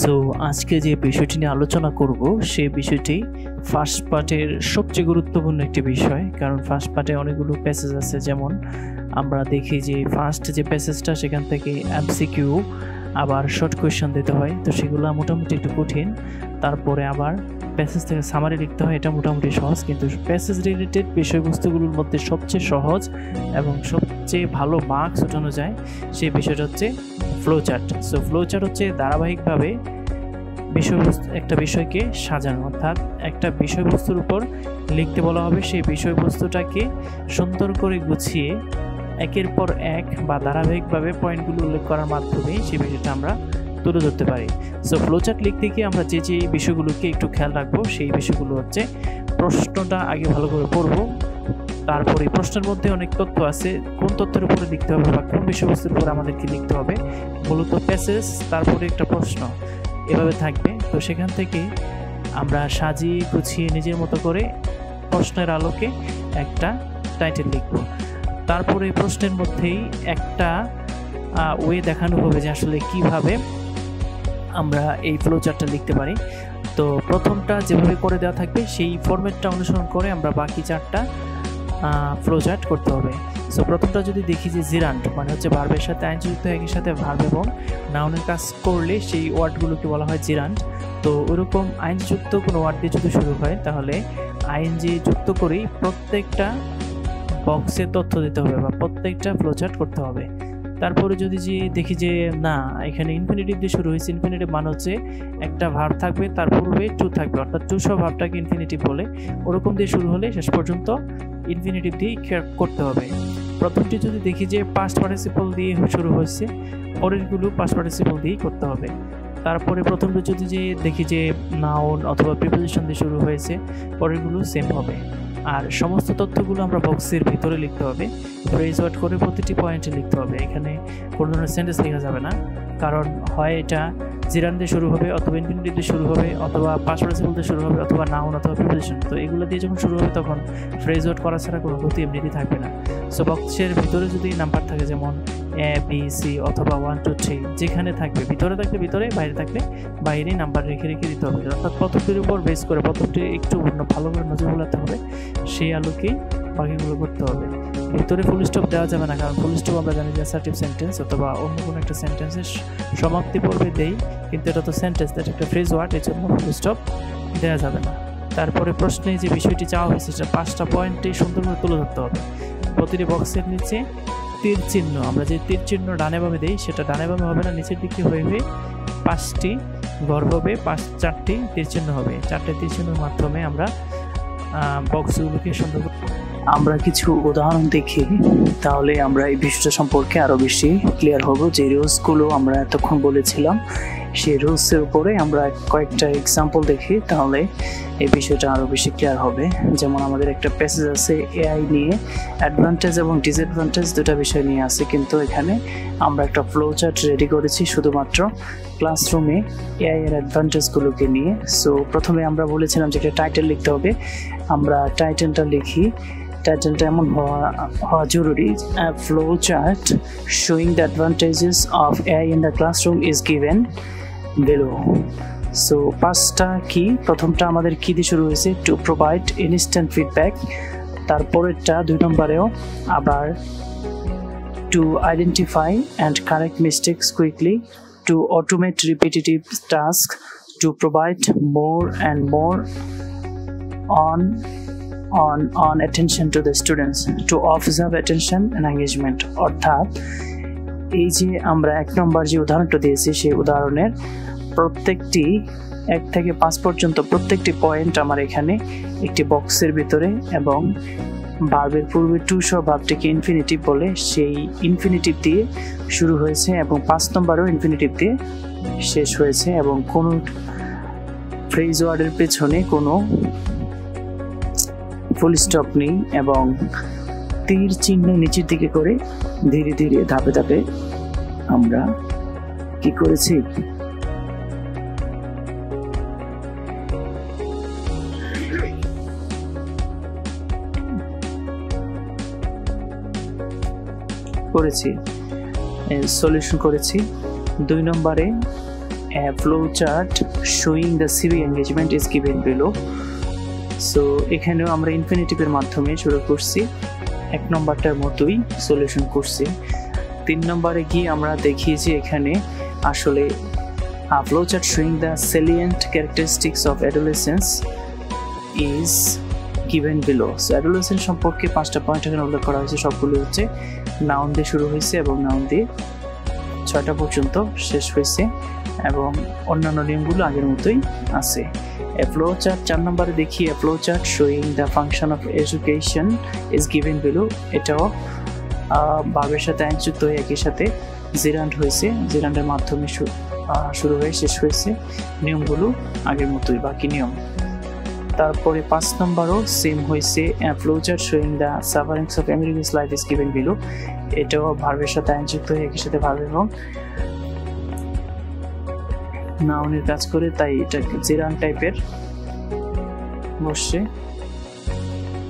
So আজকে যে বিষয়টি নিয়ে আলোচনা করব সেই বিষয়টি ফার্স্ট পার্টের সবচেয়ে গুরুত্বপূর্ণ একটি বিষয়, কারণ ফার্স্ট পার্টে অনেকগুলো প্যাসেজ আছে। যেমন আমরা দেখি যে ফার্স্ট যে প্যাসেজটা সেখান থেকে এমসিকিউ আবার শর্ট কোয়েশ্চেন দিতে হয়, তো সেগুলো মোটামুটি একটু কঠিন। তারপরে আবার প্যাসেজ থেকে সামারি লিখতে হয়, এটা মোটামুটি সহজ। কিন্তু প্যাসেজ রিলেটেড বিষয়বস্তুগুলোর মধ্যে সবচেয়ে সহজ এবং সবচেয়ে ভালো মার্কস ওঠানো যায় সেই বিষয়টা হচ্ছে flow chart. So flow chart হচ্ছে ধারাবাহিকভাবে বিষয়বস্তু একটা বিষয়কে সাজানো, অর্থাৎ একটা বিষয়বস্তুর উপর লিখতে বলা হবে। সেই বিষয়বস্তুটাকে সুন্দর করে গুছিয়ে একের পর এক বা ধারাবাহিকভাবে পয়েন্টগুলো উল্লেখ করার মাধ্যমে সেই বিষয়টা আমরা তুলে ধরতে পারি। সো ফ্লোচার্ট লিখতে গিয়ে আমরা যে যে বিষয়গুলোকে একটু খেয়াল রাখবো সেই বিষয়গুলো হচ্ছে প্রশ্নটা আগে ভালো করে পড়বো, তারপরে প্রশ্নের মধ্যে অনেক তথ্য আছে, কোন তথ্যের উপরে লিখতে হবে বা কোন বিষয়বস্তুর উপরে আমাদেরকে লিখতে হবে, মূলত প্যাসেজ তারপরে একটা প্রশ্ন এভাবে থাকবে। তো সেখান থেকে আমরা সাজিয়ে গুছিয়ে নিজের মতো করে প্রশ্নের আলোকে একটা টাইটেল লিখব। তারপরে প্রশ্নের মধ্যেই একটা ওয়ে দেখানো হবে যে আসলে কিভাবে আমরা এই ফ্লো চার্টটা লিখতে পারি। তো প্রথমটা যেভাবে করে দেওয়া থাকবে সেই ফরম্যাটটা অনুসরণ করে আমরা বাকি চারটা ফ্লো চার্ট করতে হবে। সো প্রথমটা যদি দেখি যে জিরান্ট মানে হচ্ছে ভার্বের সাথে আইনজি যুক্ত, একই সাথে ভার্ব এবং নাউনের কাজ করলে সেই ওয়ার্ডগুলোকে বলা হয় জিরান্ট। তো ওইরকম আইনজি যুক্ত কোনো ওয়ার্ড দিয়ে যদি শুরু হয় তাহলে আইনজি যুক্ত করেই প্রত্যেকটা বক্সে তথ্য দিতে হবে বা প্রত্যেকটা ফ্লো চার্ট করতে হবে। তারপরে যদি যে দেখি যে না এখানে ইনফিনিটিভ দিয়ে শুরু হয়েছে, ইনফিনিটিভ মানে হচ্ছে একটা ভার্ব থাকবে তার পূর্বে টু থাকবে, অর্থাৎ টু সহ ভার্বটাকে ইনফিনিটিভ বলে, ওরকম দিয়ে শুরু হলে শেষ পর্যন্ত ইনফিনিটিভ দিয়ে করতে হবে। প্রথমটি যদি দেখি যে পাস্ট পার্টিসিপল দিয়ে শুরু হয়েছে, পরেরগুলো পাস্ট পার্টিসিপল দিয়েই করতে হবে। তারপরে প্রথমটি যদি যে দেখি যে নাউন অথবা প্রিপোজিশন দিয়ে শুরু হয়েছে, পরেরগুলো সেম হবে। আর সমস্ত তথ্যগুলো আমরা বক্সের ভিতরে লিখতে হবে, ফ্রেজ ওয়ার্ড করে প্রতিটি পয়েন্টে লিখতে হবে। এখানে কোনো ধরনের সেন্টেন্স লেখা যাবে না, কারণ হয় এটা জিরান দিয়ে শুরু হবে অথবা ইনফিনিটিভ দিয়ে শুরু হবে অথবা পাস্ট পার্টিসিপল দিয়ে শুরু হবে অথবা নাউন অথবা প্রিপোজিশন। তো এগুলো দিয়ে যখন শুরু হবে তখন ফ্রেজ ওয়ার্ড করা ছাড়া কোনো গতি এমনিতেই থাকবে না। সো বক্সের ভিতরে যদি নাম্বার থাকে যেমন এ বি সি অথবা 1 2 3 যেখানে থাকবে, ভিতরে থাকলে ভিতরে, বাইরে থাকলে বাইরে নাম্বার রেখে রেখে দিতে হবে, অর্থাৎ প্রথমটির উপর বেস করে প্রথমটি একটু ভালো করে নজর বোলাতে হবে, সেই আলোকেই বাকিগুলো করতে হবে। ভিতরে ফুল স্টপ দেওয়া যাবে না, কারণ ফুল স্টপ আমরা জানি যে অ্যাসার্টিভ সেন্টেন্স অথবা অন্য কোনো একটা সেন্টেন্সের সমাপ্তি পর্বে দেই, কিন্তু এটা তো সেন্টেন্স, এটা একটা ফ্রেজ ওয়ার্ড, এর জন্য ফুল স্টপ দেওয়া যাবে না। তারপরে প্রশ্নে যে বিষয়টি চাওয়া হয়েছে সেটা 5টা পয়েন্টে সুন্দর করে তুলে ধরতে হবে। প্রতিটি বক্সের নিচে তীর চিহ্ন, আমরা যে তীর চিহ্ন ডানে বামে দেই সেটা ডানে বামে হবে না, নিচের দিকে হয়ে 5টি ঘর হবে, 4টি তীর চিহ্ন হবে। 4টে তীর চিহ্নের মাধ্যমে আমরা বক্সগুলোকে সুন্দর আমরা কিছু উদাহরণ দেখি, তাহলে আমরা এই বিষয়টা সম্পর্কে আরো বেশি ক্লিয়ার হব। যে রুলসগুলো আমরা এতক্ষণ বলেছিলাম সেই রুলসের উপরে আমরা কয়েকটা এক্সাম্পল দেখি, তাহলে এই বিষয়টা আরো বেশি ক্লিয়ার হবে। যেমন আমাদের একটা প্যাসেজ আছে এআই নিয়ে, অ্যাডভান্টেজ এবং ডিসঅ্যাডভান্টেজ দুটা বিষয় নিয়ে আছে, কিন্তু এখানে আমরা একটা ফ্লো চার্ট রেডি করেছি শুধুমাত্র ক্লাসরুমে এআই এর অ্যাডভান্টেজগুলোকে নিয়ে। সো প্রথমে আমরা বলেছিলাম যে একটা টাইটেল লিখতে হবে, আমরা টাইটেলটা লিখি। টাইটেলটা এমন হওয়া জরুরি, flow chart showing the advantages of AI in the classroom is given below. So 5টা কি, প্রথমটা আমাদের কি দিয়ে শুরু হয়েছে, টু প্রোভাইড ইনস্ট্যান্ট ফিডব্যাক। তারপরেরটা 2 নম্বরেও আবার to identify and correct mistakes quickly, to automate repetitive task, to provide more and more on attention to the students, to observe attention and engagement। অর্থাৎ এই যে আমরা 1 নম্বর যে উদাহরণটা দিয়েছি সেই উদাহরণের প্রত্যেকটি 1 থেকে 5 পর্যন্ত প্রত্যেকটি পয়েন্ট আমার এখানে একটি বক্সের ভিতরে, এবং ভার্বের পূর্বে টু সহ ভার্বটিকে ইনফিনিটিভ বলে সেই ইনফিনিটিভ দিয়ে শুরু হয়েছে এবং 5 নম্বরেও ইনফিনিটিভ দিয়ে শেষ হয়েছে, এবং কোনো ফ্রেজ ওয়ার্ডের পেছনে কোনো ফুল স্টপ নেই, এবং তীর চিহ্ন নিচের দিকে করে ধীরে ধীরে ধাপে ধাপে আমরা কি করেছি, সলিউশন করেছি। 2 নম্বরে a flowchart showing the CV engagement is given below. So এখানেও আমরা ইনফিনিটিভের মাধ্যমে শুরু করছি, 1 নম্বরটার মতোই সলিউশন করছি। 3 নম্বরে গিয়ে আমরা দেখি যে এখানে আসলে a flowchart showing the salient characteristics of adolescence is given below. So adolescence সম্পর্কে 5টা পয়েন্ট এখানে উল্লেখ করা হয়েছে, সবগুলো হচ্ছে নাউন দিয়ে শুরু হয়েছে এবং নাউন দিয়ে 6টা পর্যন্ত শেষ হয়েছে এবং অন্যান্য নিয়মগুলো আগের মতোই আছে। A flowchart 4 নম্বরে দেখি a flowchart showing the function of education is given below. এটাও ভার্বের সাথে আইন যুক্ত হয়ে একই সাথে জিরান্ড হয়েছে, জিরান্ডের মাধ্যমে শুরু হয়ে শেষ হয়েছে, নিয়মগুলো আগের মতোই বাকি নিয়ম। তারপরে 5 নম্বরও সেম হয়েছে a flowchart showing the sufferings of America's life is given below. এটাও ভার্বের সাথে আইন যুক্ত হয়ে একই সাথে ভার্ব এবং নাউনের কাজ করে, তাই এটা জেরান টাইপের বসছে।